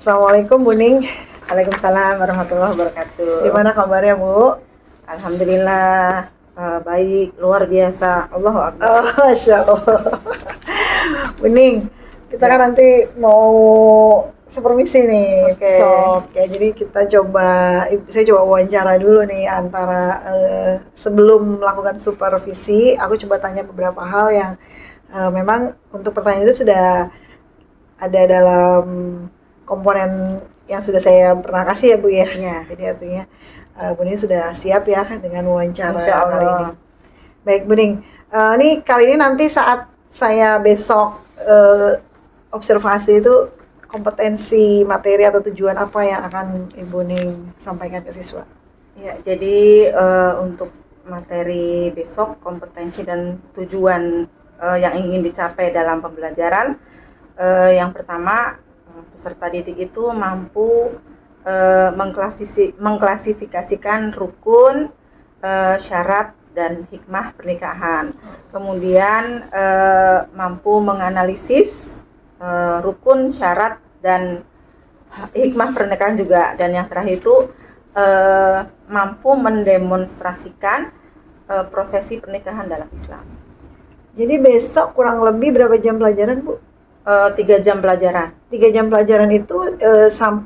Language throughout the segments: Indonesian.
Assalamualaikum Bu Ning. Waalaikumsalam warahmatullahi wabarakatuh. Gimana kabarnya Bu? Alhamdulillah, baik, luar biasa. Allahu Akbar. Oh, Masya Allah. Bu Ning, kita kan Ya. nanti mau supervisi nih Oke. besok ya. Jadi kita saya coba wawancara dulu nih antara sebelum melakukan supervisi, aku coba tanya beberapa hal yang memang untuk pertanyaan itu sudah ada dalam komponen yang sudah saya pernah kasih ya Bu ya. Ya. Jadi artinya Bu Ning sudah siap ya dengan wawancara Insya Allah. kali ini. Baik Bu Ning, ini kali ini nanti saat saya besok observasi itu kompetensi materi atau tujuan apa yang akan Ibu Ning sampaikan ke siswa? Ya, jadi untuk materi besok, kompetensi dan tujuan yang ingin dicapai dalam pembelajaran, yang pertama, peserta didik itu mampu mengklasifikasikan rukun, syarat dan hikmah pernikahan. Kemudian mampu menganalisis rukun, syarat dan hikmah pernikahan juga. Dan yang terakhir itu mampu mendemonstrasikan prosesi pernikahan dalam Islam. Jadi besok kurang lebih berapa jam pelajaran Bu? 3 jam pelajaran. 3 jam pelajaran itu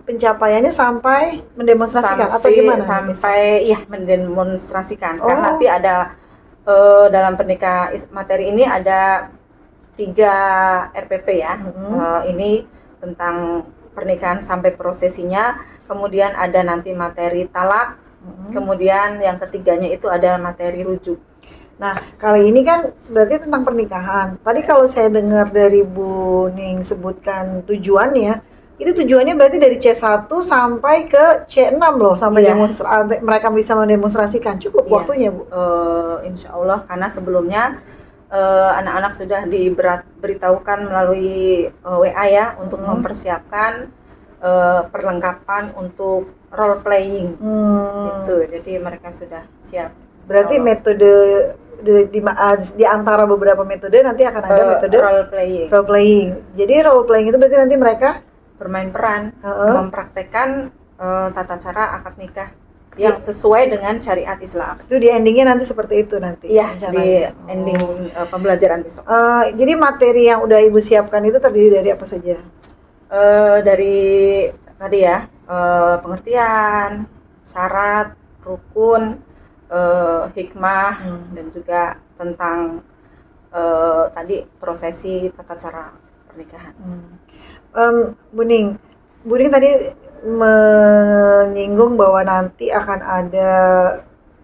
pencapaiannya sampai mendemonstrasikan atau gimana? Sampai iya mendemonstrasikan. Karena nanti ada dalam materi ini ada 3 RPP ya. Ini tentang pernikahan sampai prosesinya. Kemudian ada nanti materi talak. Kemudian yang ketiganya itu ada materi rujuk. Nah, kali ini kan berarti tentang pernikahan. Tadi kalau saya dengar dari Bu Ning sebutkan tujuannya, itu tujuannya berarti dari C1 sampai ke C6 loh, sampai mereka bisa mendemonstrasikan. Cukup waktunya, Bu? Insya Allah, karena sebelumnya anak-anak sudah diberitahukan melalui WA ya, untuk mempersiapkan perlengkapan untuk role playing. Gitu. Jadi mereka sudah siap. Berarti metode di antara beberapa metode nanti akan ada metode role playing. Jadi role playing itu berarti nanti mereka bermain peran, mempraktekkan tata cara akad nikah yang sesuai dengan syariat Islam. Itu di endingnya nanti seperti itu nanti. Iya, di ending pembelajaran besok. Jadi materi yang udah Ibu siapkan itu terdiri dari apa saja? Dari tadi ya, pengertian, syarat, rukun, hikmah, dan juga tentang tadi prosesi tata cara pernikahan. Bu Ning tadi menyinggung bahwa nanti akan ada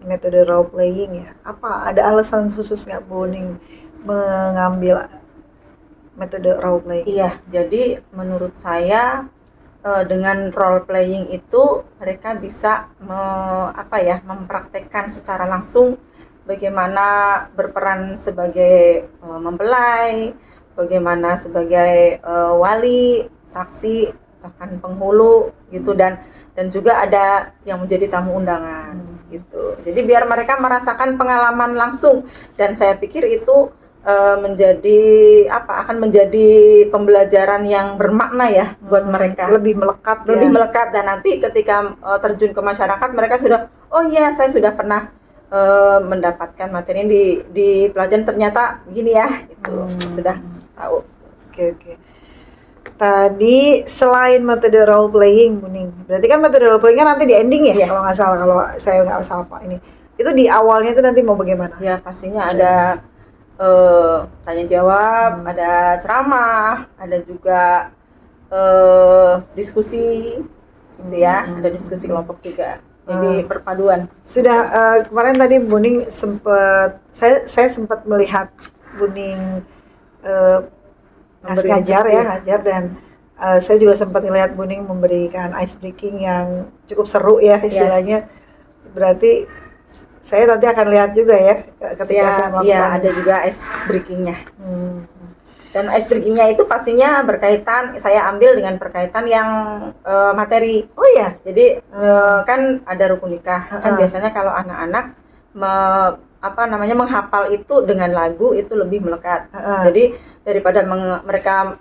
metode role playing ya. Apa ada alasan khusus nggak Bu Ning mengambil metode role playing? Iya, jadi menurut saya dengan role playing itu mereka bisa mempraktekkan secara langsung bagaimana berperan sebagai mempelai, bagaimana sebagai wali, saksi, bahkan penghulu gitu, dan juga ada yang menjadi tamu undangan gitu. Jadi biar mereka merasakan pengalaman langsung, dan saya pikir itu akan menjadi pembelajaran yang bermakna ya buat mereka, lebih melekat dan nanti ketika terjun ke masyarakat mereka sudah, oh iya, saya sudah pernah mendapatkan materi ini di pelajaran, ternyata begini ya gitu. Sudah tahu. Oke. Tadi selain metode role playing Bu Ning, berarti kan metode role playing kan nanti di ending ya, kalau nggak salah, kalau saya nggak salah Pak, ini itu di awalnya itu nanti mau bagaimana? Ya pastinya ada tanya jawab, ada ceramah, ada juga diskusi gitu ya, ada diskusi kelompok juga. Jadi perpaduan. Sudah kemarin tadi Bu Ning saya sempat melihat Bu Ning ngajar dan saya juga sempat melihat Bu Ning memberikan ice breaking yang cukup seru ya istilahnya. Berarti saya nanti akan lihat juga ya ketika saya melakukan. Iya, ada juga ice breakingnya. Dan ice breakingnya itu pastinya berkaitan, saya ambil dengan berkaitan yang materi. Oh ya. Jadi kan ada rukun nikah. Kan biasanya kalau anak-anak menghafal itu dengan lagu itu lebih melekat. Jadi daripada mereka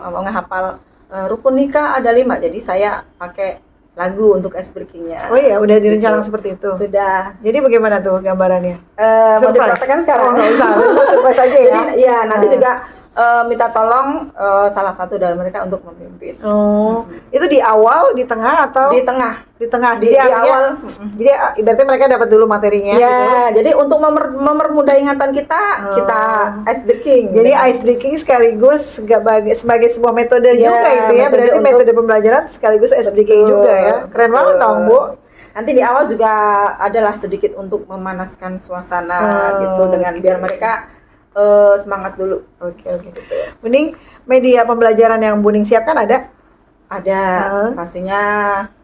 menghafal rukun nikah ada 5, jadi saya pakai lagu untuk ice breakingnya. Oh iya, udah direncanakan Gitu. seperti itu. Sudah. Jadi bagaimana tuh gambarannya? Mau Surprise? dipraktekkan sekarang? Oh, nggak usah, surprise aja ya. Jadi ya nanti Ah. juga minta tolong salah satu dari mereka untuk memimpin. Oh, itu di awal, di tengah atau Di tengah. di tengah? Di Jadi artinya- awal. Jadi ibaratnya mereka dapat dulu materinya gitu. Ya, jadi untuk mempermudah ingatan kita, Oh. kita ice breaking. Jadi ice breaking sekaligus sebagai sebuah metode Ya, juga itu ya. metode Berarti untuk- metode pembelajaran sekaligus ice breaking Betul, juga ya. Keren banget betul. dong, Bu. Nanti di awal juga adalah sedikit untuk memanaskan suasana gitu dengan biar mereka semangat dulu. Oke. Mending media pembelajaran yang Buning siapkan ada? Ada pastinya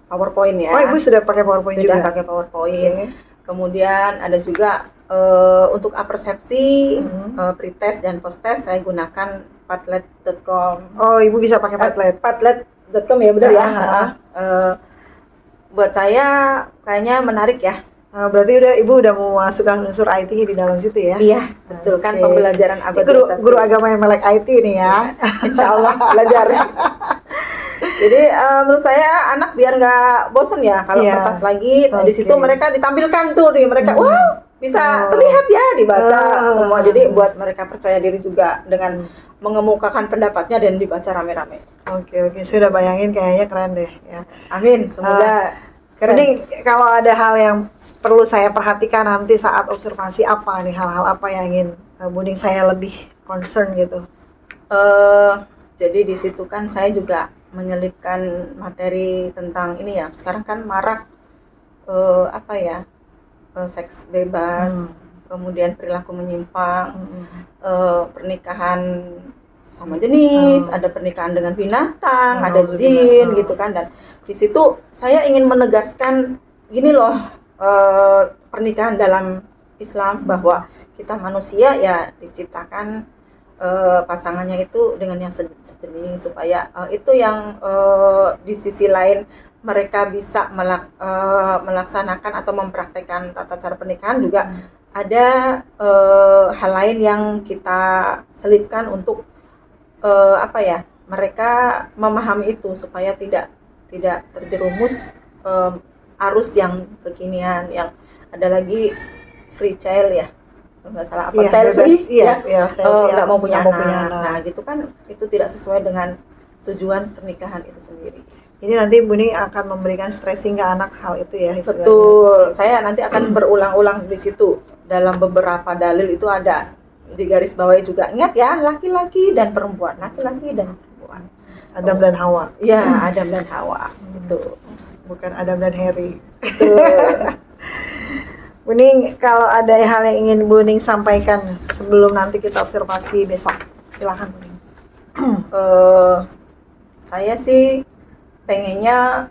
PowerPoint ya. Oh, Ibu sudah pakai PowerPoint Sudah juga? pakai PowerPoint. Oke. Kemudian ada juga untuk apersepsi, pretest dan posttest saya gunakan padlet.com. Oh, Ibu bisa pakai Padlet. Padlet.com ya, benar ya. Ah. Buat saya kayaknya menarik ya. Berarti Ibu udah mau masukkan unsur IT di dalam situ ya? Iya, betul kan Oke. pembelajaran Ini abad guru agama yang melek IT nih ya. Insya Allah belajar. Jadi menurut saya anak biar nggak bosen ya kalau Iya. kertas lagi. Nah, di situ Oke. mereka ditampilkan tuh di mereka, wow bisa terlihat ya dibaca semua. Jadi buat mereka percaya diri juga dengan mengemukakan pendapatnya dan dibaca rame-rame. Oke, sudah bayangin kayaknya keren deh ya. Amin, semoga keren. Ini kalau ada hal yang perlu saya perhatikan nanti saat observasi apa nih, hal-hal apa yang ingin Buning saya lebih concern gitu. Jadi di situ kan saya juga menyelipkan materi tentang ini ya. Sekarang kan marak seks bebas, kemudian perilaku menyimpang, pernikahan sama jenis, ada pernikahan dengan binatang, ada jin gitu kan. Dan di situ saya ingin menegaskan gini loh, pernikahan dalam Islam bahwa kita manusia ya diciptakan pasangannya itu dengan yang sejenis supaya itu yang di sisi lain mereka bisa melaksanakan atau mempraktekkan tata cara pernikahan juga ada hal lain yang kita selipkan untuk mereka memahami itu supaya tidak terjerumus arus yang kekinian yang ada lagi free child ya. Nggak salah apa Iya, child bebas. free Iya, nggak mau punya nggak anak. Nah gitu kan itu tidak sesuai dengan tujuan pernikahan itu sendiri. Jadi nanti Buning akan memberikan stressing ke anak hal itu ya istilahnya. Betul, saya nanti akan berulang-ulang di situ dalam beberapa dalil itu ada di garis bawahi juga, ingat ya, laki-laki dan perempuan, laki-laki dan perempuan, Adam dan Hawa. ya Adam dan Hawa gitu. Bukan Adam dan Harry. Betul. Buning, kalau ada hal yang ingin Buning sampaikan sebelum nanti kita observasi besok, silakan Buning. Saya sih pengennya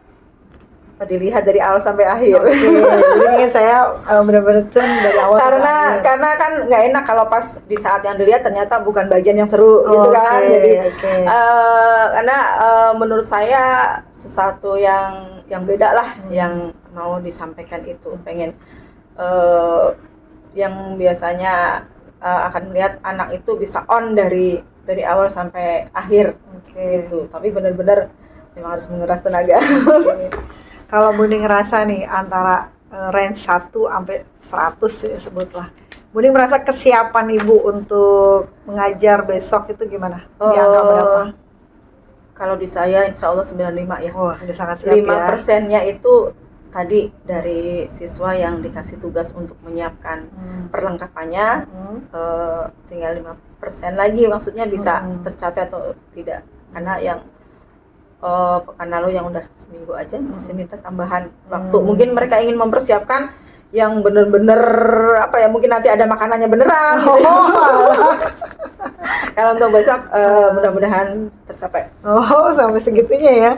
dilihat dari awal sampai akhir. Oke, jadi ingin saya benar-benar dari awal sampai akhir. karena kan nggak enak kalau pas di saat yang dilihat ternyata bukan bagian yang seru gitu kan. Jadi karena menurut saya sesuatu yang beda lah yang mau disampaikan itu, pengen yang biasanya akan melihat anak itu bisa on dari awal sampai akhir gitu. Tapi benar-benar memang harus menguras tenaga. Kalau Buning ngerasa nih antara range 1 sampai 100 ya sebutlah. Buning merasa kesiapan Ibu untuk mengajar besok itu gimana? Di angka berapa? Kalau di saya insya Allah 95 ya. Wah, udah sangat siap 5%-nya itu tadi dari siswa yang dikasih tugas untuk menyiapkan perlengkapannya, tinggal 5% lagi maksudnya bisa tercapai atau tidak. Karena yang pekan lalu yang udah seminggu aja masih minta tambahan waktu. Mungkin mereka ingin mempersiapkan yang bener-bener mungkin nanti ada makanannya beneran gitu. Kalau untuk besok mudah-mudahan tercapai. Oh, sampai segitunya ya.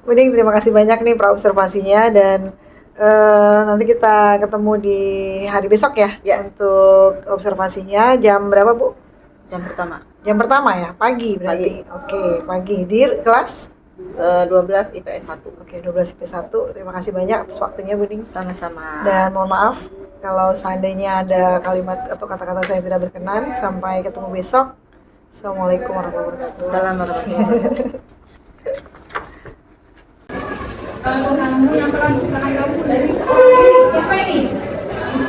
Buning, terima kasih banyak nih praobservasinya dan nanti kita ketemu di hari besok ya. Untuk observasinya jam berapa, Bu? Jam pertama. Jam pertama ya, pagi berarti. Oke, pagi di kelas 12 IPS 1. Oke, 12 IPS 1. Terima kasih banyak atas waktunya, Buning. Sama-sama. Dan mohon maaf kalau seandainya ada kalimat atau kata-kata saya yang tidak berkenan. Sampai ketemu besok. Assalamualaikum warahmatullahi wabarakatuh. Assalamualaikum warahmatullahi wabarakatuh. Tuhanmu yang telah menciptakan kamu dari seorang diri. Siapa ini?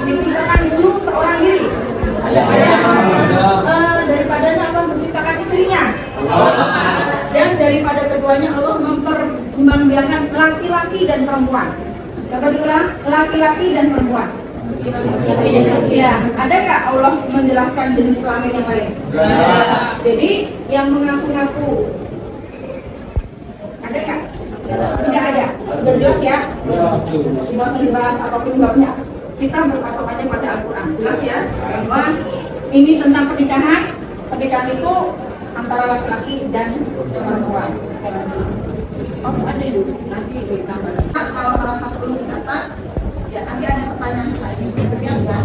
Diciptakan dulu seorang diri. Daripadanya Allah menciptakan istrinya. Dan daripada keduanya Allah memperkembangbiakan laki-laki dan perempuan. Coba diulang, laki-laki dan perempuan. Ya, ada nggak Allah menjelaskan jenis kelamin yang lain? Jadi yang mengaku-ngaku ada nggak? Tidak ada. Sudah jelas ya? Tidak usah dibahas apapun babnya. Kita berpatokannya pada Al-Quran. Jelas ya? Bahwa ini tentang pernikahan. Pernikahan itu antara laki-laki dan perempuan. Pause aja dulu. Nanti ditambah. Kalau merasa perlu dicatat, ya nanti ada pertanyaan selanjutnya ya.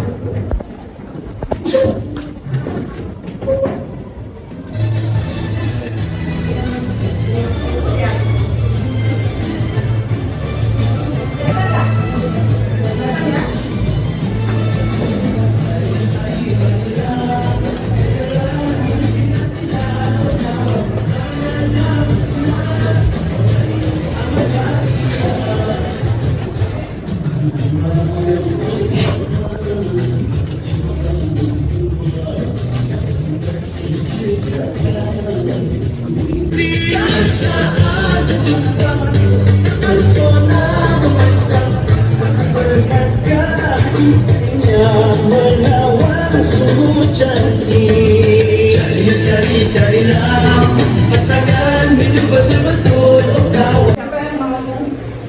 Siapa yang mau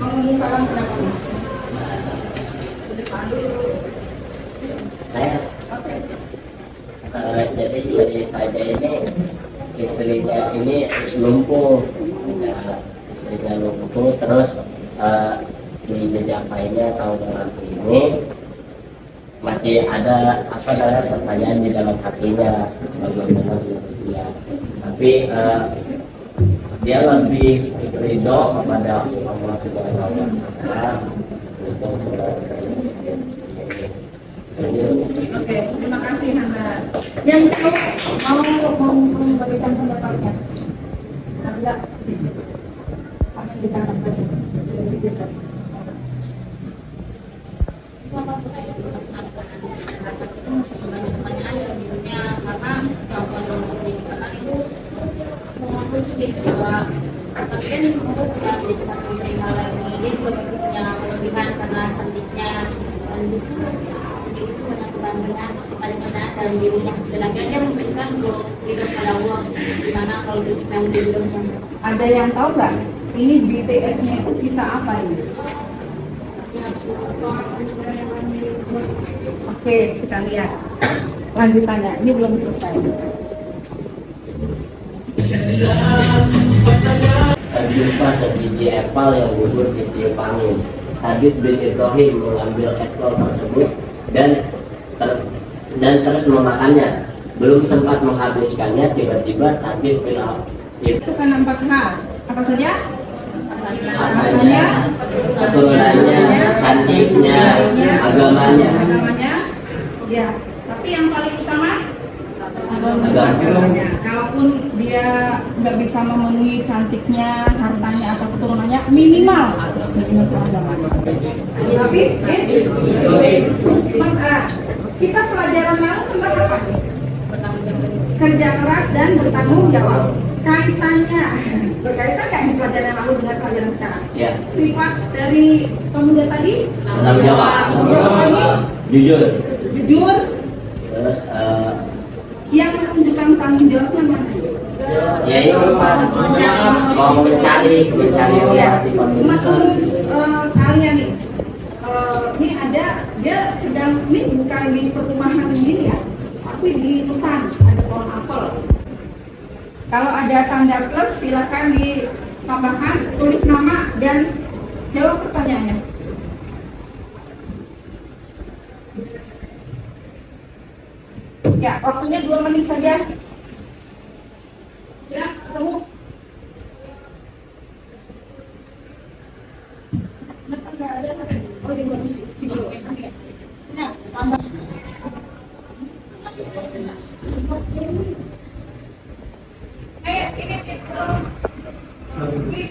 mengumumkan pendapatnya? Saya Oke. jadi ceritanya ini istrinya ini lumpuh, ya, istrinya lumpuh terus si menyampainya tahun dalam ini masih ada apa namanya pertanyaan di dalam hatinya bagaimana dia, tapi dia lebih ridho kepada Allah Subhanahu wa Ta'ala untuk Oke, terima kasih Nanda. Yang mau memberikan pendapatnya, Nanda, apa yang ditanggapan? Pertanyaan yang dirinya karena kalau pernikahan itu mengaku sedikit bahwa tapi kan semoga juga menjadi satu perihal lagi dia juga masih punya kelebihan karena cantiknya dan itu banyak kebanggaan paling ada dalam dirinya dan akhirnya memutuskan untuk hidup pada Allah dimana kalau kita udah hidupnya. Ada yang tahu nggak? Ini BTS-nya itu kisah apa ini? Oke, kita lihat lanjutannya. Ini belum selesai. Terjumpa sebiji apel yang gugur di tiup angin. Habib bin Ibrahim mengambil apel tersebut dan terus memakannya. Belum sempat menghabiskannya, tiba-tiba Habib bin Itu kan 4 hal. Apa saja? Hartanya, keturunannya, cantiknya, agamanya. Ya. Tapi yang paling utama Agamanya. agamanya. Kalaupun dia nggak bisa memenuhi cantiknya, hartanya atau keturunannya, minimal agamanya. Tapi kita pelajaran lalu tentang apa? Kerja keras dan bertanggung jawab. Kaitannya berkaitan nggak di pelajaran lalu dengan pelajaran sekarang? Ya, Sifat dari pemuda tadi? tanggung jawab, Lagi? jujur. Jujur. Terus Yang menunjukkan tanggung jawabnya mana? ya itu pas mau mencari Ya, lokasi pembunuhan. kalian nih, ini ada dia sedang ini bukan di perumahan ini ya, tapi di hutan ada pohon apel. Kalau ada tanda plus silakan ditambahkan, tulis nama dan jawab pertanyaannya. Ya, waktunya 2 menit saja. Silakan ketemu. Oh, di bawah. Oke. Sudah, tambah. Ini Di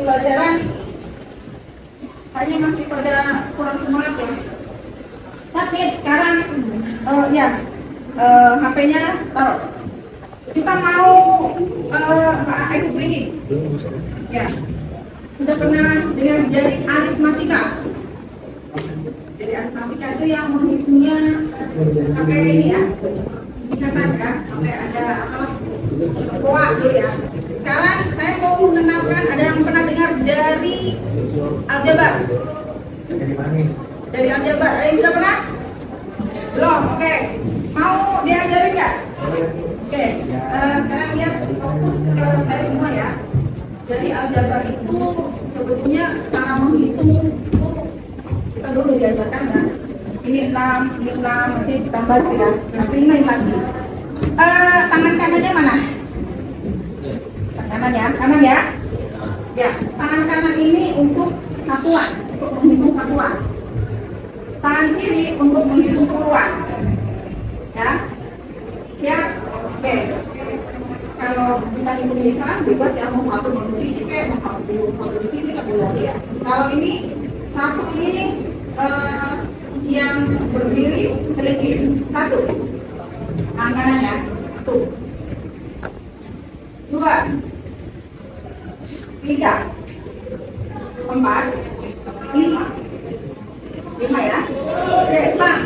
pelajaran hanya masih pada kurang semangat ya. Tapi sekarang HP-nya taruh. Kita mau ice breaking. Ya. Sudah pernah dengar jari aritmatika? Jadi aritmatika itu yang menghitungnya pakai ini ya. Ingatan ya, sampai ada poa dulu ya. Sekarang saya mau mengenalkan, ada yang pernah dengar jari aljabar? Jari aljabar, ada yang sudah pernah? Belum, oke. Mau diajarin nggak? Oke, sekarang lihat fokus ke saya semua ya. Jadi aljabar itu sebetulnya cara menghitung itu kita dulu diajarkan ya. Ini 6, nanti ditambah ya. Nanti ini lagi. Tangan kanannya mana? Kanan ya, kanan ya. Ya, tangan kanan ini untuk satuan, untuk menghitung satuan. Tangan kiri untuk menghitung puluhan. Ya, siap? Oke. Kalau kita hitung lisan, bebas ya, mau satu mau di sini, kayak mau satu di sini nggak boleh ya. Kalau ini satu ini yang berdiri sedikit satu, tangan kanan ya, satu, 2, 3, 4, 5 ya. Oke, ulang.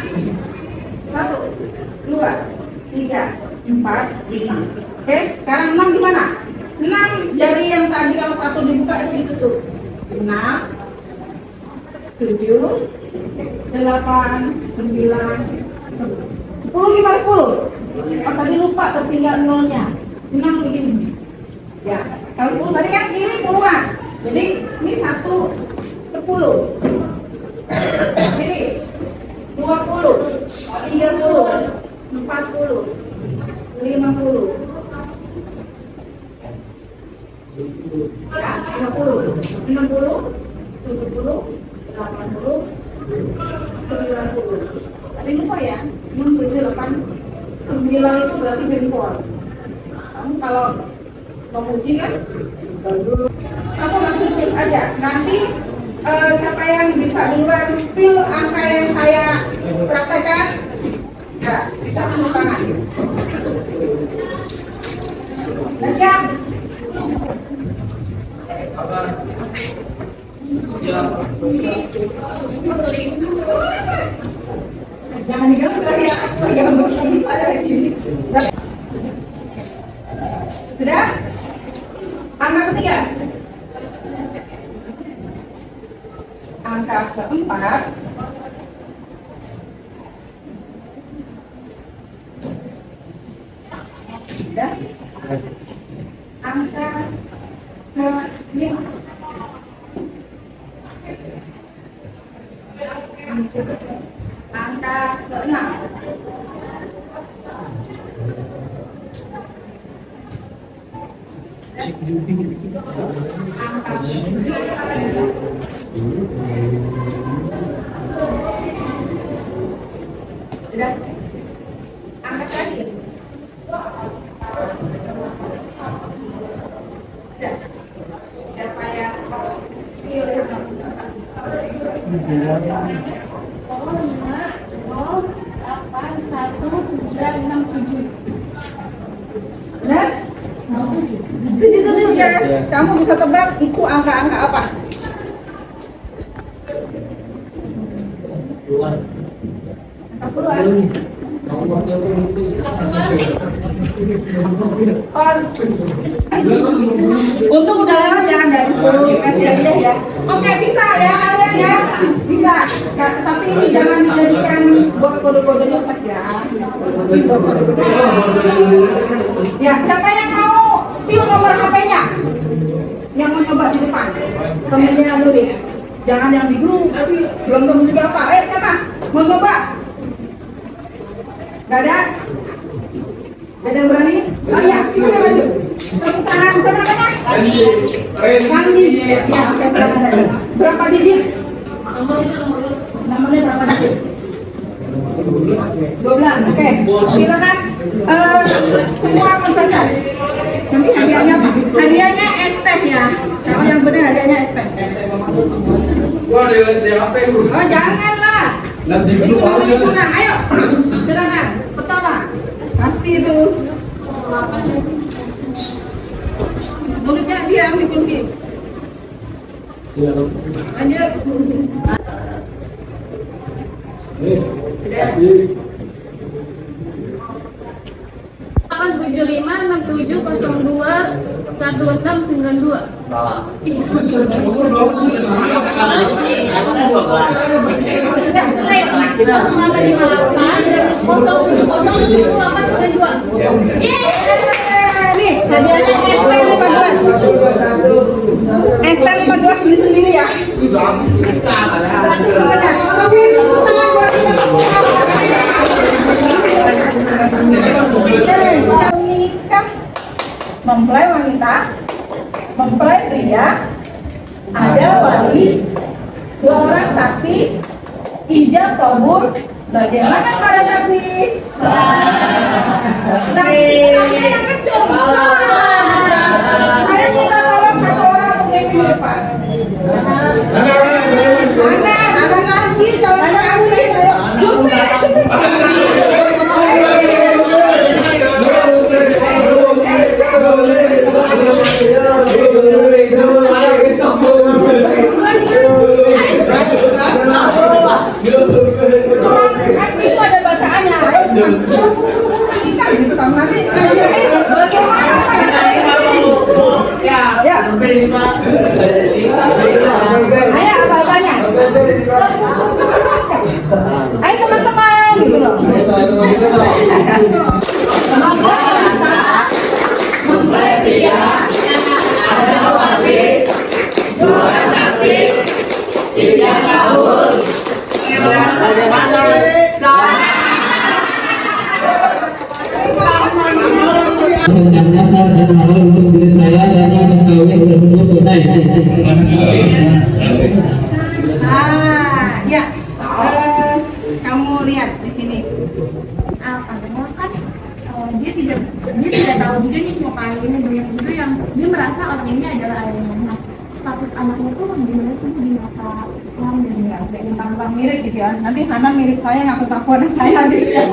1, 2, 3, 4, 5. Oke, sekarang 6 gimana? 6 jari yang tadi kalau satu dibuka itu ditutup. 6, 7, 8, 9, 10 gimana 10? Oh tadi lupa tertinggal nolnya. 6 begini. Ya, kalau 10 tadi kan kiri puluhan. Jadi ini 1, 10. Ini 20, 30, 40, 50. Ya, 50, 60, 70, 80, 90. Tadi lupa ya, 6, 7, 8, 9 itu berarti jempol. Kamu kalau mau uji kan, dulu kamu langsung tulis aja. Nanti siapa yang bisa duluan spill angka yang saya praktekkan, ya, bisa tepuk tangan. Nah, siap? Jangan diganggu ya, terganggu ini saya lagi. Sudah? Angka ketiga. Angka keempat. Sudah? Angka kelima. Angka keenam. Angka tujuh. Sudah? Angka terakhir. Sudah? Siapa yang skill yang 0,81967. benar? 77 yes. Kamu bisa tebak itu angka-angka apa? Angka puluhan. Untuk udah lewat ya, nggak disuruh kasih hadiah ya. Oke, bisa ya kalian ya, bisa. Nah, tapi ini jangan dijadikan buat kode-kode nyontek ya. Buat kode-kode. Ya, siapa yang mau spill nomor HP-nya? Yang mau coba di depan, temennya dulu deh. Jangan yang di grup, belum tentu juga apa. Ayo siapa? Mau coba? Gak ada? Gak ada yang berani? Oh iya, kita lanjut. Tepuk tangan, siapa namanya? Kandi. Ya, oke, silakan. Berapa digit? Nomornya berapa digit? 12. Oke. Silakan semua mencatat. Nanti hadiahnya apa? Hadiahnya es teh ya. Kalau yang benar hadiahnya es teh. Oh janganlah. Itu namanya curang. Ayo. Silakan. Pertama. Pasti itu. Mulutnya diam dikunci. Lanjut. Delapan 7567021692. Salah. Nih, hadiahnya ST15. ST15 beli sendiri ya. Oke, tangan buat kita. Menikah, mempelai wanita, mempelai pria, ada wali, 2 orang saksi, ijab kabul. Bagaimana para saksi? Nah, saksinya yang kecil. Saya minta tolong 1 orang untuk memimpin di depan. Ada lagi calon pengantin. Itu ada bacaannya. Kita gitu kan nanti bagaimana ya. Ayo apa-apanya. Ayo teman-teman gitu loh. Mempelai pria, ada wali, 2 orang saksi, ijab kabul. Bagaimana? Dasar dan awal untuk diri saya dan mas kawin benar-benar tunai. Ya. Kamu lihat di sini. Padahal kan dia tidak tahu juga nih siapa ayahnya, banyak juga yang dia merasa orang ini adalah ayahnya. Nah, status anaknya tuh gimana sih di mata Islam dan Ya, tentang mirip gitu ya. Nanti Hanan mirip saya, ngaku-ngaku anak saya gitu ya.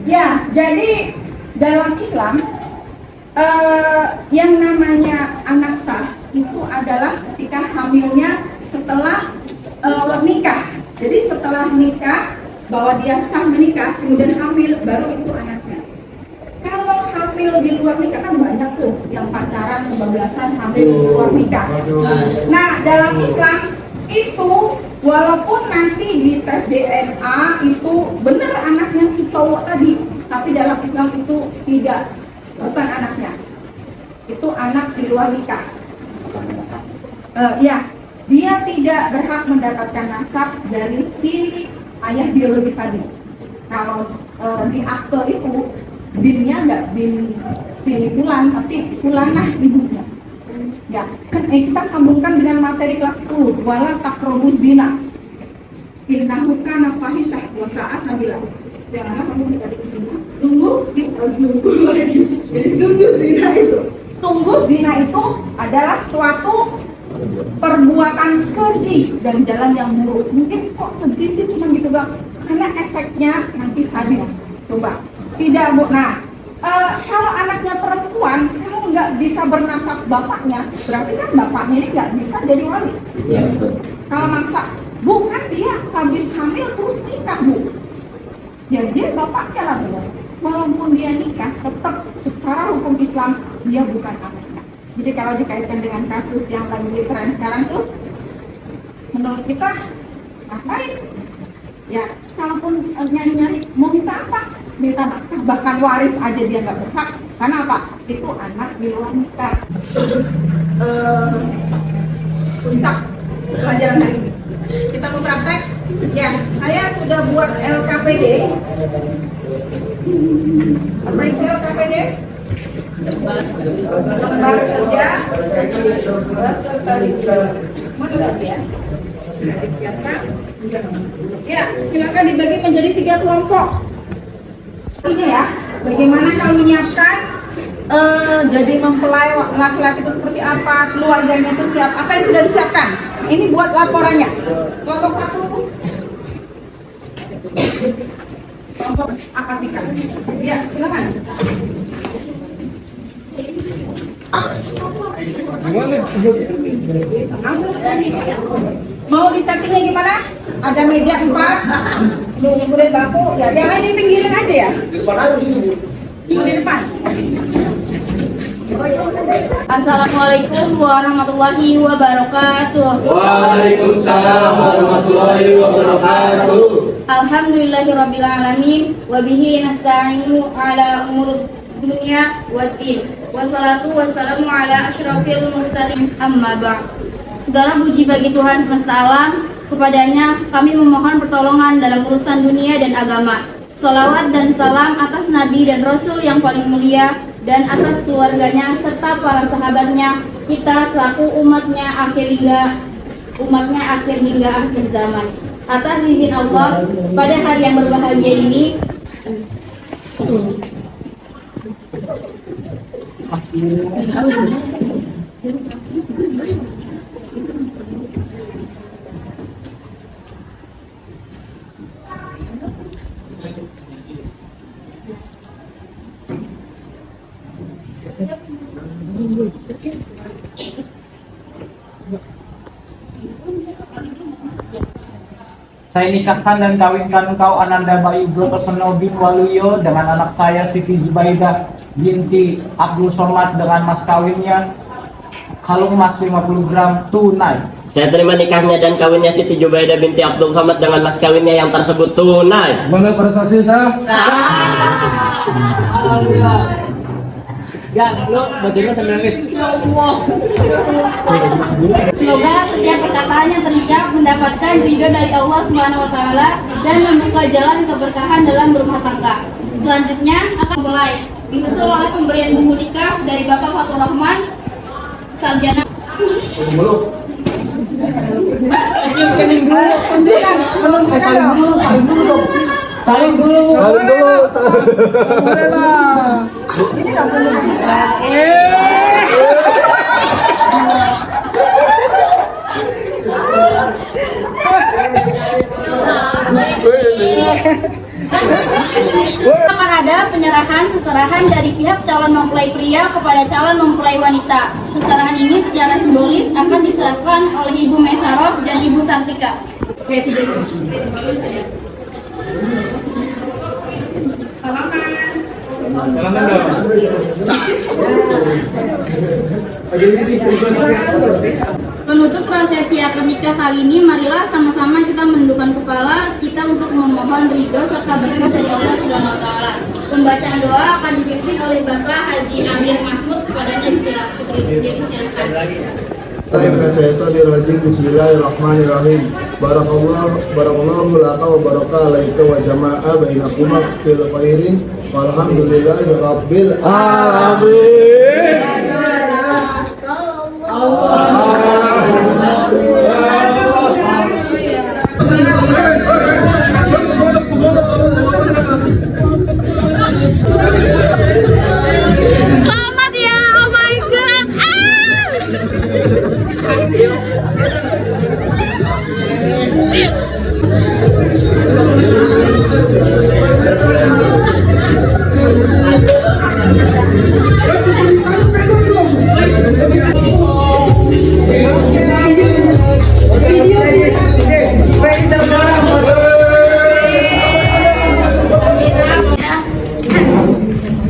Ya, jadi dalam Islam yang namanya anak sah itu adalah ketika hamilnya setelah nikah. Jadi setelah nikah, bahwa dia sah menikah, kemudian hamil, baru itu anaknya. Kalau hamil di luar nikah kan banyak tuh yang pacaran kebablasan hamil di luar nikah. Nah, dalam Islam itu walaupun nanti di tes DNA itu benar anaknya si cowok tadi, tapi dalam Islam itu tidak, bukan anaknya. Itu anak di luar nikah. Ya, dia tidak berhak mendapatkan nasab dari si ayah biologis tadi. Kalau di akte itu binnya nggak bin si Fulan, tapi Fulanah ibunya. Ya, kan kita sambungkan dengan materi kelas 10, wala taqrabuz zina. Innahu kana fahisyah wa sa'a sabila. Janganlah kamu menjadi zina. Sungguh lagi. Jadi sungguh zina itu. Sungguh zina itu adalah suatu perbuatan keji dan jalan yang buruk. Mungkin kok keji sih cuma gitu bang? Karena efeknya nanti sadis. Coba. Tidak bu. Nah, kalau anaknya perempuan, kamu nggak bisa bernasab bapaknya, berarti kan bapaknya ini nggak bisa jadi wali. Iya betul. Kalau maksa, bukan dia habis hamil terus nikah bu. Ya dia bapaknya lah bu. Walaupun dia nikah, tetap secara hukum Islam dia bukan anaknya. Jadi kalau dikaitkan dengan kasus yang lagi tren sekarang tuh, menurut kita ngapain? Ya, kalaupun nyari-nyari mau minta apa? Minta nafkah, bahkan waris aja dia nggak berhak. Karena apa? Itu anak di luar nikah. Puncak pelajaran hari ini. Kita mau praktek? Ya, saya sudah buat LKPD. Apa itu LKPD? Lembar kerja beserta diklat. Mana lagi ya? Ya, silakan dibagi menjadi 3 kelompok. Ini ya, bagaimana kalau menyiapkan jadi mempelai laki-laki itu seperti apa, keluarganya itu siap, apa yang sudah disiapkan. Ini buat laporannya. Kelompok 1. Kelompok akad nikah. Ya, silakan. Mau disettingnya gimana? Ada meja 4, kemudian bangku. Ya, yang lain di pinggirin aja ya. Mau di depan. Assalamualaikum warahmatullahi wabarakatuh. Waalaikumsalam warahmatullahi wabarakatuh. Alhamdulillahirabbil alamin wa bihi nasta'inu ala umur dunya waddin. Wassalatu wassalamu ala asyrafil mursalin amma ba'd. Segala puji bagi Tuhan semesta alam, kepadanya kami memohon pertolongan dalam urusan dunia dan agama. Salawat dan salam atas Nabi dan Rasul yang paling mulia dan atas keluarganya serta para sahabatnya, kita selaku umatnya akhir hingga akhir zaman. Atas izin Allah, pada hari yang berbahagia ini Saya nikahkan dan kawinkan engkau Ananda Bayu Brotosono bin Waluyo dengan anak saya Siti Zubaidah binti Abdul Somad dengan mas kawinnya kalung emas 50 gram tunai. Saya terima nikahnya dan kawinnya Siti Zubaidah binti Abdul Somad dengan mas kawinnya yang tersebut tunai. Boleh para saksi sah? Alhamdulillah. Ya, lo bagaimana sambil nangis? ya Allah. Semoga setiap perkataan yang terucap mendapatkan ridho dari Allah Subhanahu wa taala dan membuka jalan keberkahan dalam berumah tangga. Selanjutnya akan mulai disusul oleh pemberian buku nikah dari Bapak Fatur Rahman Sarjana. Saling dulu. Ini nggak perlu. Akan ada penyerahan seserahan dari pihak calon mempelai pria kepada calon mempelai wanita. Seserahan ini secara simbolis akan diserahkan oleh Ibu Mesaroh dan Ibu Sartika. Penutup prosesi akad nikah kali ini, marilah sama-sama kita menundukkan kepala kita untuk memohon ridho serta berkah dari Allah Subhanahu wa taala. Pembacaan doa akan dipimpin oleh Bapak Haji Amir Mahmud kepadanya disilakan. Bismillahirrahmanirrahim. Barakallahu laka wa baraka alaika wa jama'a bainakuma fil khairin walhamdulillahi rabbil alamin. Selamat ya, oh my god.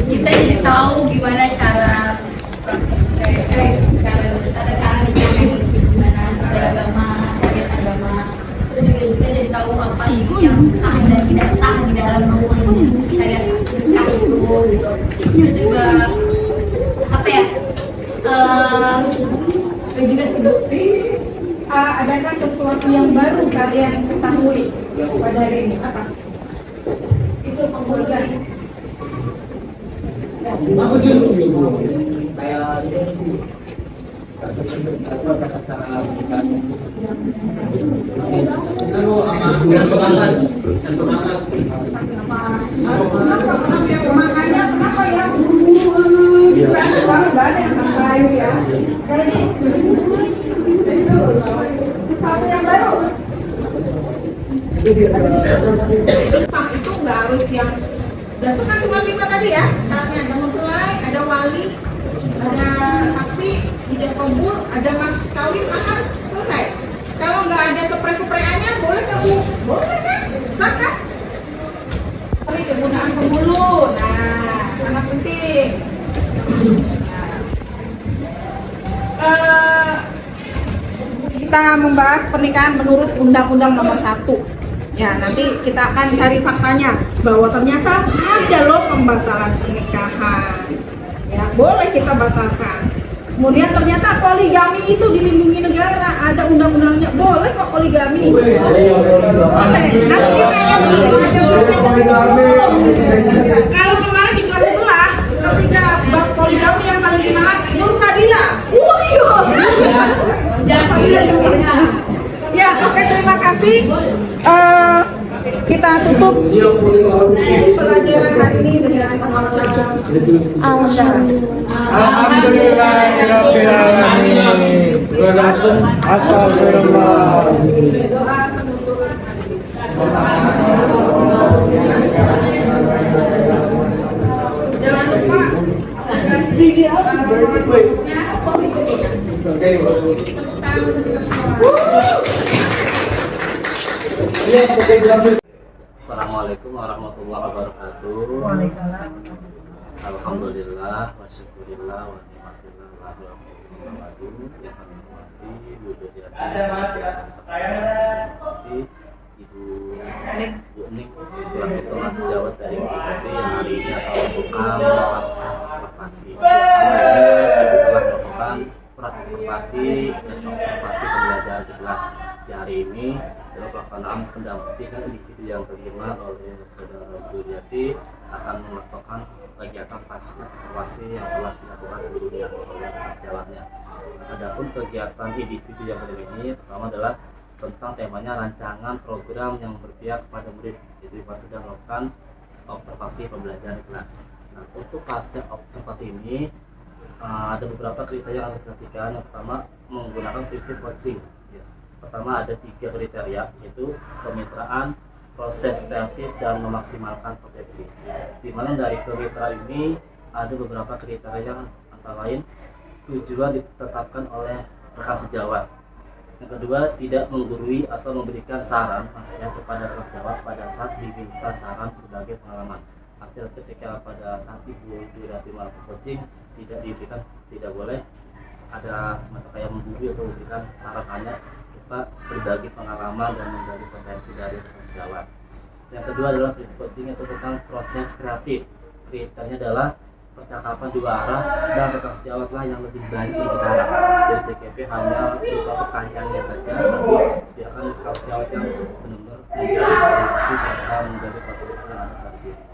Kita jadi tahu gimana cara nikahnya, gimana sesuai agama, syariat agama. Terus juga kita jadi tahu apa yang sah dan tidak sah di dalam syariat nikah itu gitu. Terus juga apa ya? Saya juga sibuk. Adakah sesuatu yang baru kalian ketahui pada hari ini? Apa? Itu pengurus. Makanya kenapa ya? Nggak ada yang santai ya. Jadi dulu sesuatu yang baru. Sah itu nggak harus yang dasarnya cuma 5 tadi ya. Syaratnya ada mempelai, ada wali, ada saksi, ijab kabul, ada mas kawin, akad, selesai. Kalau nggak ada spray-sprayannya, boleh kamu? Boleh kan? Sah kan? Tapi kegunaan penghulu, nah sangat penting. Kita membahas pernikahan menurut Undang-Undang Nomor 1. Ya, nanti kita akan cari faktanya bahwa ternyata ada loh pembatalan pernikahan. Ya, boleh kita batalkan. Kemudian ternyata poligami itu dilindungi negara, ada undang-undangnya. Boleh kok poligami. Boleh. Nanti kita akan kalau kemarin di kelas sebelah ketika bab poligami yang paling semangat Nur Fadila. Jangan ya, oke, terima kasih. Kita tutup pelajaran hari ini dengan Alhamdulillahirobbilalamin. Astagfirullah. doa penutup majelis. Jangan lupa berikutnya tentang kita semua. Assalamualaikum warahmatullahi wabarakatuh. Waalaikumsalam. Alhamdulillah wa syukurillah wa ni'matillah wa rahmatullahi yang kami hormati Bu Dodiati, Ibu Nik selaku teman sejawat dari BPT yang hari ini akan melakukan pasca observasi. Ibu telah melakukan observasi dan observasi pembelajaran di kelas di hari ini dalam pelaksanaan pendampingan individu yang kelima oleh Saudara Dodiati akan melakukan kegiatan pasca observasi yang telah dilakukan sebelumnya oleh sejawatnya. Adapun kegiatan individu yang kelima ini pertama adalah tentang temanya rancangan program yang berpihak kepada murid. Jadi Pak sedang melakukan observasi pembelajaran di kelas. Nah, untuk pasca observasi ini ada beberapa kriteria yang harus diperhatikan. Yang pertama menggunakan prinsip coaching. Pertama ada 3 kriteria, yaitu kemitraan, proses kreatif, dan memaksimalkan potensi. Di mana dari kemitraan ini ada beberapa kriteria yang antara lain tujuan ditetapkan oleh rekan sejawat. Yang kedua, tidak menggurui atau memberikan saran nasihat kepada rekan sejawat pada saat diminta saran berbagai pengalaman. Artinya ketika pada saat Ibu Dodiati melakukan coaching tidak diberikan, tidak boleh ada semacam kayak menggurui atau memberikan saran, hanya kita berbagi pengalaman dan berbagi potensi dari rekan sejawat. Yang kedua adalah prinsip coaching itu tentang proses kreatif. Kriterianya adalah percakapan 2 arah dan rekan sejawatlah yang lebih banyak berbicara. Dari CKP hanya berupa pertanyaannya saja, tapi biarkan rekan sejawat yang benar-benar menjadi serta menjadi potensi yang ada pada diri.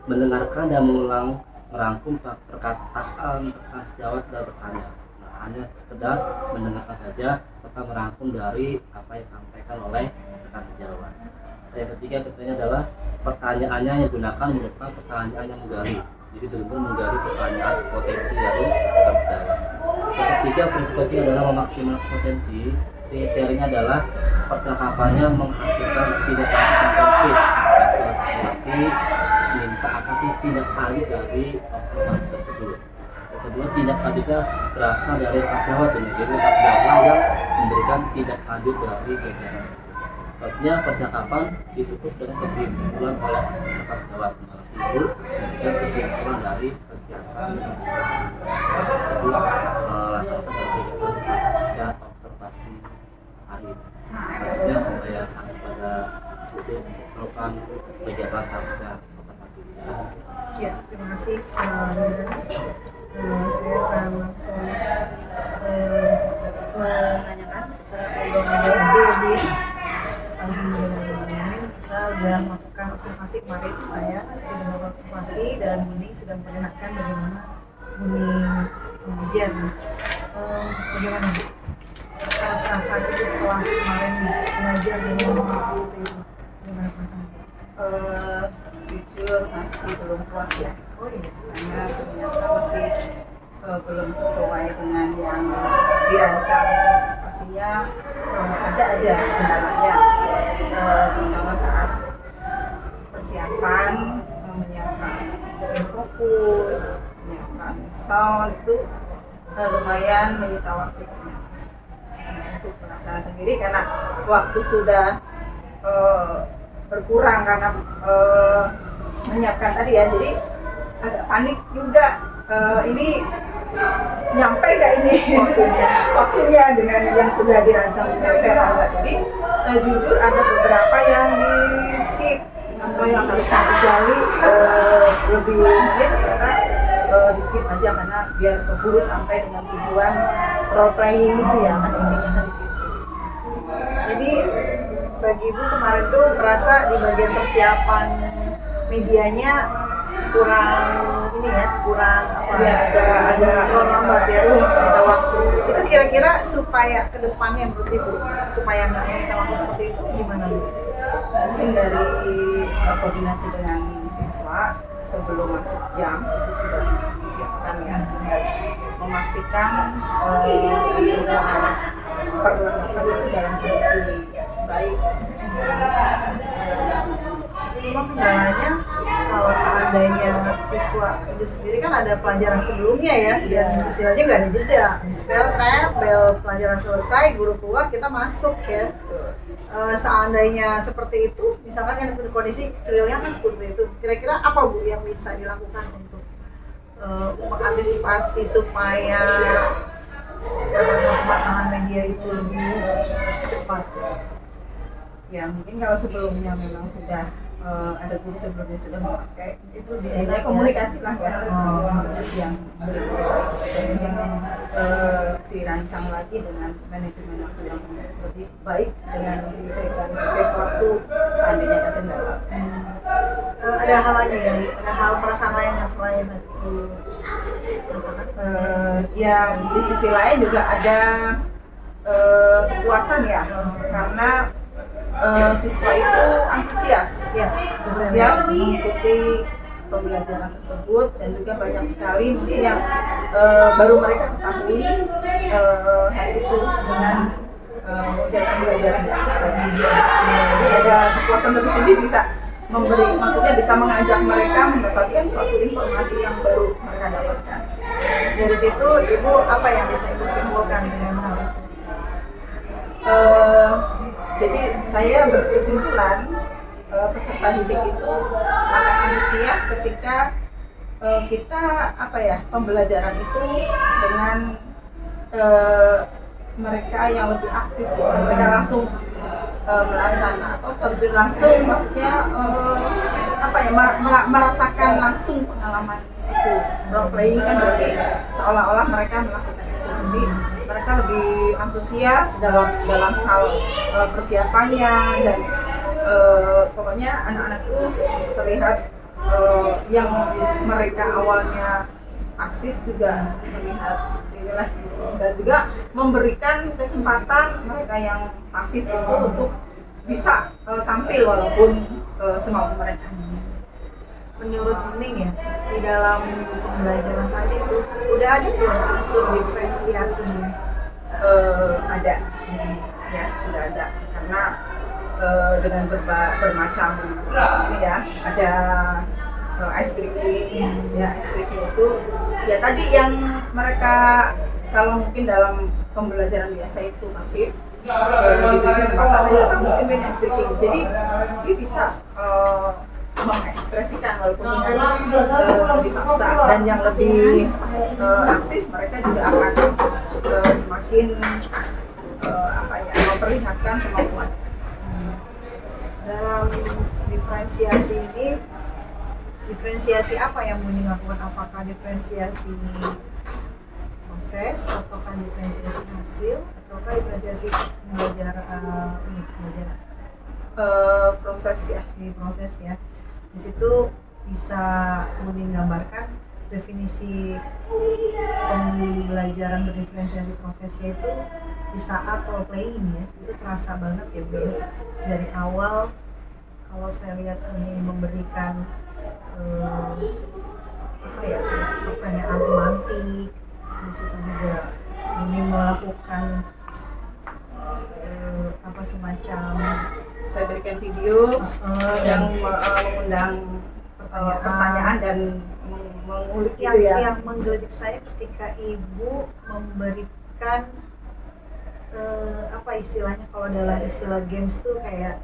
Mendengarkan dan mengulang merangkum perkataan rekan sejawat dan bertanya. Nah, hanya sekedar mendengarkan saja serta merangkum dari apa yang disampaikan oleh rekan sejawat. Yang ketiga kriterianya adalah pertanyaannya yang digunakan merupakan pertanyaan yang menggali. Jadi benar-benar menggali pertanyaan potensi dari rekan sejawat. Yang ketiga prinsip coaching adalah memaksimalkan potensi. Kriterianya adalah percakapannya menghasilkan tidak lanjut konflik. Seperti minta apa sih tidak lanjut dari observasi tersebut. Yang kedua, tidak lanjutnya berasal dari rekan sejawat, dan jadi rekan sejawat yang memberikan tidak lanjut dari kegiatan. Artinya percakapan ditutup dengan kesimpulan oleh rekan sejawat. Ibu memberikan kesimpulan dari kegiatan itu melakukan kegiatan pasca observasi hari ini. Artinya saya sangat pada untuk melakukan kegiatan pasca observasi. Ya, terima kasih. Saya akan langsung menanyakan jadi alhamdulillah kita sudah melakukan observasi kemarin. Saya sudah melakukan observasi dan Buning sudah memperlihatkan bagaimana Buning mengajar. Bagaimana Bu? Perasaan itu setelah kemarin belajar dan ngomong seperti itu, gimana perasaan? Jujur masih belum puas ya, Oh iya. karena ternyata masih belum sesuai dengan yang dirancang. Pastinya ada aja kendalanya, terutama saat persiapan, menyiapkan fokus, menyiapkan sound itu lumayan menyita waktu ternyata. Nah, untuk pelaksanaan sendiri karena waktu sudah berkurang karena menyiapkan tadi ya, jadi agak panik juga, ini nyampe nggak ini waktunya dengan yang sudah dirancang nyampe atau enggak. Jadi jujur ada beberapa yang di skip atau yang harus digali lebih gitu karena di skip aja karena biar keburu sampai dengan tujuan role playing itu ya kan, intinya kan di situ. Jadi bagi Ibu kemarin tuh merasa di bagian persiapan medianya kurang ini ya, kurang apa Ya, agak terlalu lambat ya, minta waktu. Itu kira-kira supaya kedepannya menurut Ibu supaya nggak minta waktu seperti itu gimana Bu? Mungkin dari koordinasi dengan siswa sebelum masuk jam itu sudah disiapkan ya, dan memastikan semua perlengkapan itu dalam kondisi baik. Cuma kendalanya kalau seandainya siswa itu sendiri kan ada pelajaran sebelumnya ya, dan istilahnya nggak ada jeda, spell tap, bel pelajaran selesai, guru keluar, kita masuk ya. Seandainya seperti itu, misalkan kan kondisi realnya kan seperti itu, kira-kira apa Bu yang bisa dilakukan untuk mengantisipasi supaya pemasangan media itu lebih cepat? Ya mungkin kalau sebelumnya memang sudah ada guru sebelumnya sudah memakai itu diajak komunikasi lah ya, komunikasi yang lebih baik dan mungkin dirancang lagi dengan manajemen waktu yang lebih baik dengan diberikan space waktu seandainya ada kendala. Ada hal lagi ya, ada hal perasaan lain yang selain tadi rasakan? Ya di sisi lain juga ada kepuasan ya, karena siswa itu antusias mengikuti pembelajaran tersebut, dan juga banyak sekali mungkin yang baru mereka ketahui hal itu dengan model pembelajaran yang saya. Jadi ada kepuasan tersendiri bisa memberi, maksudnya bisa mengajak mereka mendapatkan suatu informasi yang baru mereka dapatkan. Dari situ Ibu apa yang bisa Ibu simpulkan dengan hal itu? Jadi saya berkesimpulan peserta didik itu akan antusias ketika kita pembelajaran itu dengan mereka yang lebih aktif gitu. Mereka langsung melaksanakan atau terjun langsung, maksudnya merasakan langsung pengalaman itu. Role playing kan berarti seolah-olah mereka melakukan itu. Jadi mereka lebih antusias dalam hal persiapannya, dan pokoknya anak-anak itu terlihat yang mereka awalnya pasif juga terlihat inilah, dan juga memberikan kesempatan mereka yang pasif itu untuk bisa tampil walaupun semampu mereka. Menurut Bening ya, di dalam pembelajaran tadi itu udah ada belum unsur diferensiasinya? Ada, ya sudah ada, karena dengan bermacam ini ya, ada ice breaking, ya ice breaking itu ya tadi yang mereka kalau mungkin dalam pembelajaran biasa itu masih diberi kesempatan ya mungkin main ice breaking, jadi dia bisa mengekspresikan walaupun dengan dipaksa, dan yang lebih aktif mereka juga akan semakin memperlihatkan kemampuan. Dalam diferensiasi ini, diferensiasi apa yang mau dilakukan? Apakah diferensiasi proses, ataukah diferensiasi hasil, ataukah diferensiasi belajar Proses ya. Di proses ya. Di situ bisa menggambarkan definisi pembelajaran berdiferensiasi prosesnya itu di saat role playing ya, itu terasa banget ya Bu ya. Dari awal kalau saya lihat ini memberikan apa ya, pertanyaan romantik, di situ juga ini melakukan apa semacam Saya berikan video yang mengundang pertanyaan dan mengulik yang, gitu ya. yang menggelitik saya ketika ibu memberikan apa istilahnya, kalau dalam istilah games tuh kayak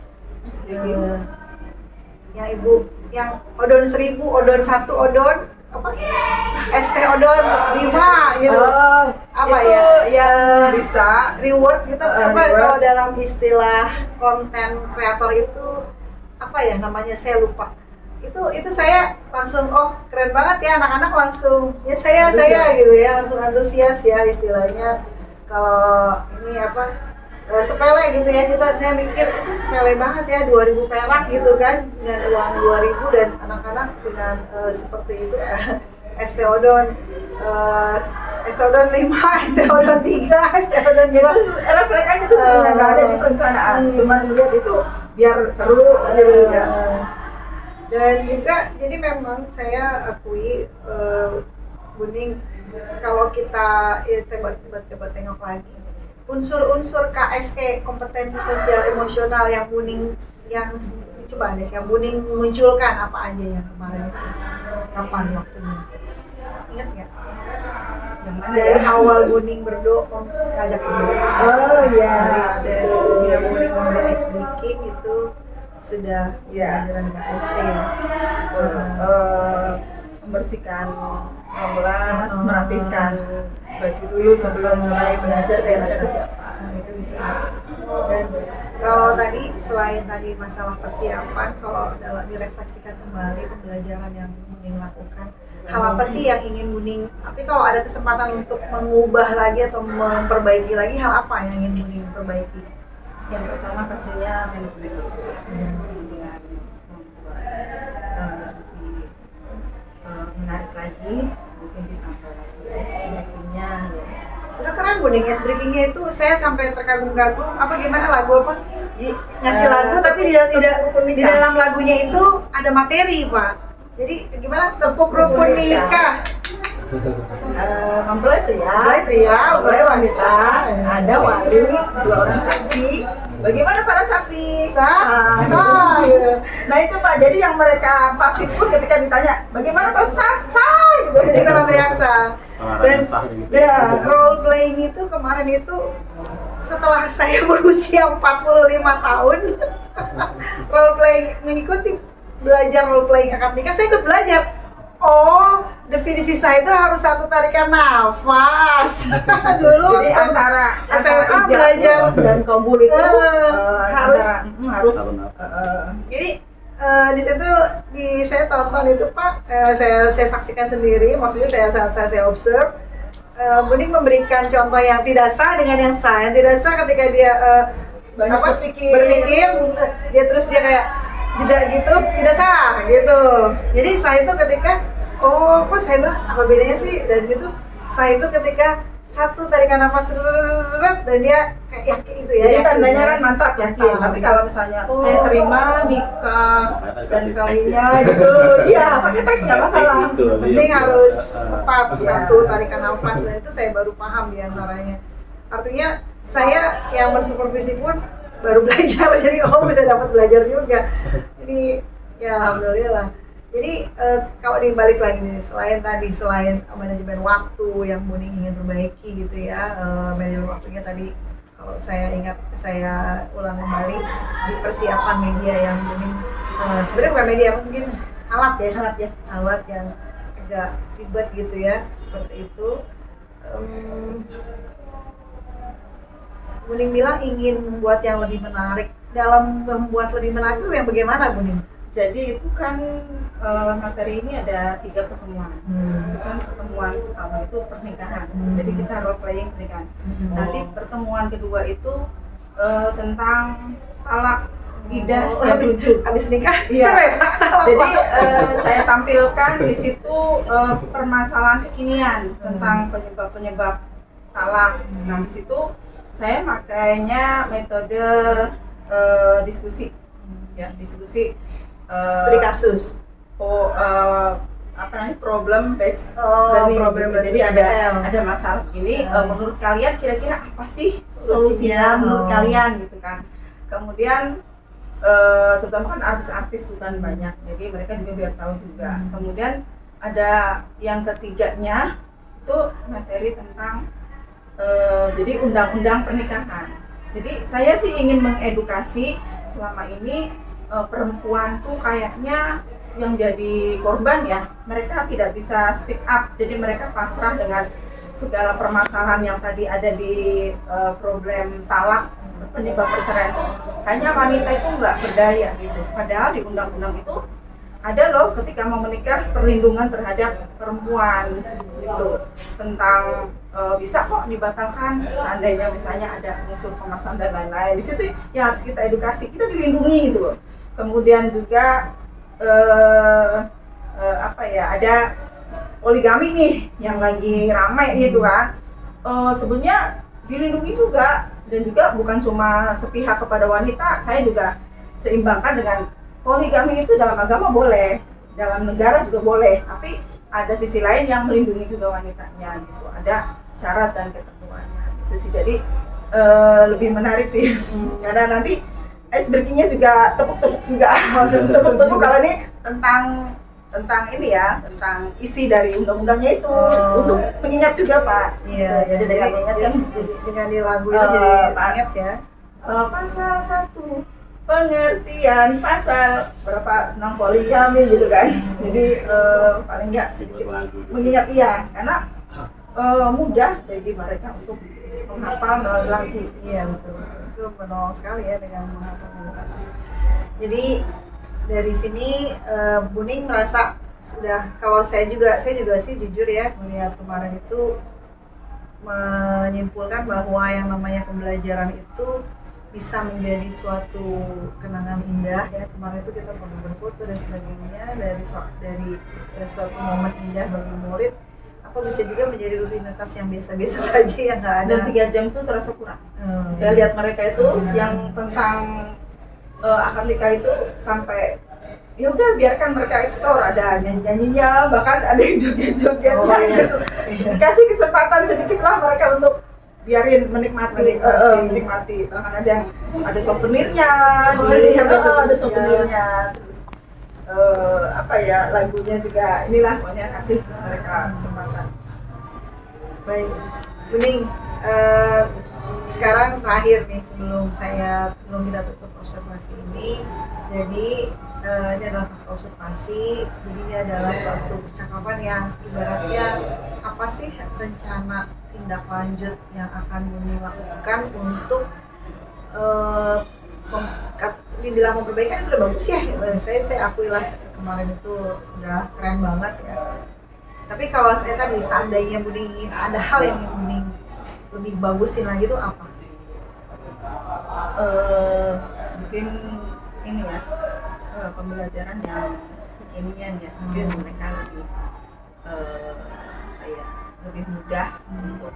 yang ibu yang odon 1000, odon 1, odon apa ST odon 5 gitu. Apa itu ya yang bisa reward gitu apa reward. kalau dalam istilah konten kreator itu apa ya namanya, saya lupa. Itu saya langsung oh keren banget ya, anak-anak langsung ya saya gitu ya, langsung antusias ya istilahnya. Kalau ini apa sepele gitu ya, saya mikir itu sepele banget ya, 2000 perak gitu kan, dengan uang 2000 dan anak-anak dengan seperti itu ST Odon 5, ST Odon 3, ST Odon 5 itu refleks aja tuh sebenarnya nggak ada di perencanaan, cuman melihat itu biar seru gitu ya. Dan juga jadi memang saya akui Buning, kalau kita coba tengok lagi unsur-unsur KSE, kompetensi sosial emosional yang Buning yang coba deh yang Buning munculkan apa aja yang kemarin, kapan waktunya, ingat nggak? Yang mana Dari ya? awal Buning berdoa, ngajak berdoa, Oh iya, dari Buning memberi ice breaking itu sudah Iya. pelajaran KSE. Membersihkan gelas, merapihkan baju dulu sebelum mulai belajar biar ada kesiapan. Itu bisa. Dan kalau tadi selain tadi masalah persiapan, kalau dalam direfleksikan kembali pembelajaran yang Buning lakukan, hal apa sih yang ingin Buning? Tapi kalau ada kesempatan untuk mengubah lagi atau memperbaiki lagi, hal apa yang ingin Buning perbaiki? Yang pertama pastinya manajemen waktu ya, kemudian membuat lebih menarik lagi, mungkin ditambah lagi breakingnya ya. Udah keren Buning, ice breakingnya itu saya sampai terkagum-kagum. Apa gimana lagu apa? Ngasih lagu tapi di dalam lagunya itu ada materi Pak. Jadi gimana? Tepuk rukun nikah. Mempelai pria, mempelai wanita, ada wali, 2 orang saksi. Bagaimana para saksi? Sah. Gitu. Nah itu Pak, jadi yang mereka pasif pun ketika ditanya, bagaimana para sah gitu. Jadi karena biasa. Dan ya, role playing itu kemarin itu setelah saya berusia 45 tahun role playing, mengikuti belajar role playing akad nikah, saya ikut belajar. Oh, definisi saya itu harus satu tarikan nafas. Dulu Jadi antara SMA ijab belajar dan kabul itu harus Jadi di situ saya tonton itu Pak, saya saksikan sendiri, maksudnya saya observe. Buning memberikan contoh yang tidak sah dengan yang sah. Yang tidak sah ketika dia banyak berpikir, dia terus dia kayak jeda gitu, tidak sah gitu. Jadi sah itu ketika kok saya bilang apa bedanya sih? Dari situ sah itu ketika satu tarikan nafas dan dia kayak yakin itu ya. jadi yakin, tandanya ya. kan mantap yakin. Tapi kalau misalnya saya terima nikah dan kawinnya gitu, iya pakai teks nggak masalah. Penting harus tepat satu tarikan nafas, dan itu saya baru paham diantaranya. Artinya saya yang mensupervisi pun baru belajar, jadi bisa dapat belajar juga. Jadi ya alhamdulillah. Jadi kalau dibalik lagi, selain manajemen waktu yang Buning ingin perbaiki gitu ya, manajemen waktunya tadi kalau saya ingat, saya ulang kembali di persiapan media yang Buning sebenarnya bukan media, mungkin alat yang agak ribet gitu ya, seperti itu. Buning bilang ingin membuat yang lebih menarik. Dalam membuat lebih menarik itu yang bagaimana Buning? Jadi itu kan materi ini ada 3 pertemuan. Itu kan pertemuan pertama itu pernikahan. Jadi kita role playing pernikahan. Nanti pertemuan kedua itu tentang talak Ida yang lucu. Habis nikah, Iya. cerai, Pak. Jadi saya tampilkan di situ permasalahan kekinian tentang penyebab-penyebab talak. Nah, di situ saya makainya metode diskusi, ya diskusi Studi kasus. apa namanya problem based Oh, learning. problem gitu. based Jadi learning. ada masalah ini menurut kalian kira-kira apa sih Solusinya? solusinya menurut Oh. kalian gitu kan. Kemudian terutama kan artis-artis itu kan banyak, jadi mereka juga biar tahu juga. Kemudian ada yang ketiganya itu materi tentang jadi undang-undang pernikahan. Jadi saya sih ingin mengedukasi selama ini perempuan tuh kayaknya yang jadi korban ya, mereka tidak bisa speak up, jadi mereka pasrah dengan segala permasalahan yang tadi ada di problem talak, penyebab perceraian itu hanya wanita itu nggak berdaya gitu. Padahal di undang-undang itu ada loh ketika mau menikah perlindungan terhadap perempuan gitu, tentang bisa kok dibatalkan seandainya misalnya ada unsur pemaksaan dan lain-lain. Di situ ya harus kita edukasi, kita dilindungi gitu loh. Kemudian juga ada poligami nih yang lagi ramai gitu kan. Sebenarnya dilindungi juga, dan juga bukan cuma sepihak kepada wanita. Saya juga seimbangkan dengan poligami itu dalam agama boleh, dalam negara juga boleh, tapi ada sisi lain yang melindungi juga wanitanya gitu. Ada syarat dan ketentuannya gitu sih. Jadi lebih menarik sih karena nanti ice breakingnya juga tepuk-tepuk juga. Tepuk-tepuk kalau ini tentang ini ya, tentang isi dari undang-undangnya itu untuk mengingat juga Pak. Iya, Jadi dengan mengingat kan dengan di lagu itu jadi ingat ya. pasal 1 pengertian pasal berapa tentang poligami gitu kan. Jadi paling nggak sedikit mengingat karena mudah bagi mereka untuk menghafal melalui lagu. Iya betul. Itu menolong sekali ya dengan menghafal. Jadi dari sini Buning merasa sudah, kalau saya juga sih jujur ya melihat kemarin itu menyimpulkan bahwa yang namanya pembelajaran itu bisa menjadi suatu kenangan indah ya. Kemarin itu kita pernah berfoto dan sebagainya dari suatu momen indah bagi murid, atau bisa juga menjadi rutinitas yang biasa-biasa saja yang nggak ada. Dan 3 jam itu terasa kurang. Saya lihat mereka itu yang tentang akad nikah itu sampai ya udah biarkan mereka explore, ada nyanyi-nyanyinya, bahkan ada yang joget-jogetnya gitu. Kasih kesempatan sedikit lah mereka untuk biarin menikmati. Bahkan ada souvenirnya, ada souvenirnya. Terus lagunya juga inilah, pokoknya kasih mereka kesempatan. Baik, Buning, sekarang terakhir nih sebelum kita tutup observasi ini. Jadi ini adalah pasca observasi, jadi ini adalah suatu percakapan yang ibaratnya apa sih rencana tindak lanjut yang akan Buning lakukan untuk dibilang memperbaikan itu udah bagus ya. Saya akui lah kemarin itu udah keren banget ya. Tapi kalau saya tadi seandainya Buning ingin ada hal yang Buning lebih bagusin lagi tuh apa? Mungkin ini ya, pembelajaran yang kekinian ya, mungkin mereka lebih mudah untuk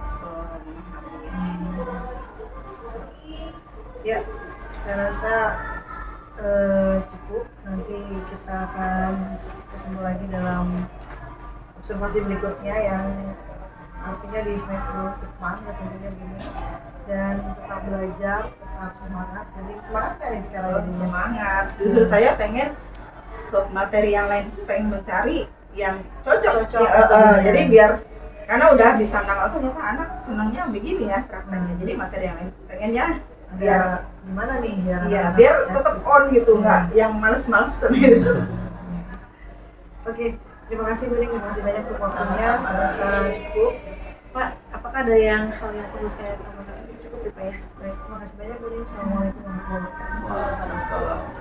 memahami. Ya, saya rasa cukup. Nanti kita akan ketemu lagi dalam observasi berikutnya yang artinya di semester depan ya tentunya Buning. Dan tetap belajar, tetap semangat. Jadi semangat kan nih sekarang ini? Semangat. Justru saya pengen ke materi yang lain, pengen mencari yang cocok. Jadi biar, karena udah bisa menangkal ternyata anak senangnya begini ya prakteknya. Jadi materi yang lain pengennya biar gimana nih biar tetap on gitu, nggak yang males-malesan gitu. Oke, terima kasih Buning, terima kasih banyak untuk waktunya. Saya rasa cukup. Pak, apakah ada hal yang perlu saya tambahkan? Cukup ya Pak ya. Baik, terima kasih banyak Buning. Assalamualaikum warahmatullahi wabarakatuh.